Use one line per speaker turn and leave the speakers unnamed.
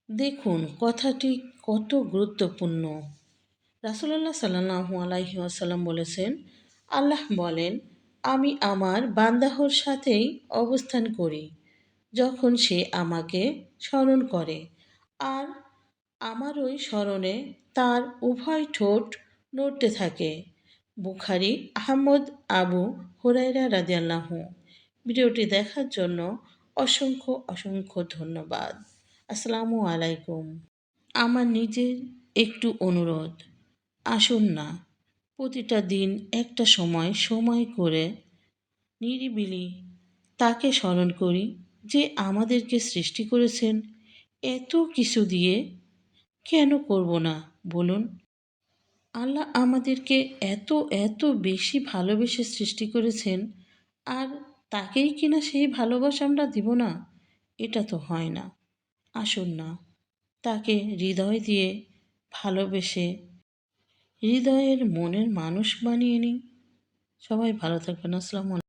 দেখুন কথাটি কত গুরুত্বপূর্ণ। রাসূলুল্লাহ সাল্লাল্লাহু আলাইহি ওয়াসাল্লাম বলেছেন, আল্লাহ বলেন, আমি আমার বান্দাহর সাথেই অবস্থান করি যখন সে আমাকে স্মরণ করে, আর আমার ওই স্মরণে তার উভয় ঠোঁট নড়তে থাকে। বুখারী, আহমদ, আবু হুরায়রা রাদিয়াল্লাহু। ভিডিওটি দেখার জন্য অসংখ্য অসংখ্য ধন্যবাদ। আসসালামু আলাইকুম। আমার নিজের একটু অনুরোধ, আসুন না প্রতিটা দিন একটা সময় করে নিরিবিলি তাকে স্মরণ করি, যে আমাদেরকে সৃষ্টি করেছেন এত কিছু দিয়ে। কেন করব না বলুন? আল্লাহ আমাদেরকে এত এত বেশি ভালোবেসে সৃষ্টি করেছেন, আর তাকেই কিনা সেই ভালোবাসা আমরা দিব না? এটা তো হয় না। আসুন না তাকে হৃদয় দিয়ে ভালোবেসে হৃদয়ের মনের মানুষ বানিয়ে নিই। সবাই ভালো থাকবেন। আসসালামু আলাইকুম।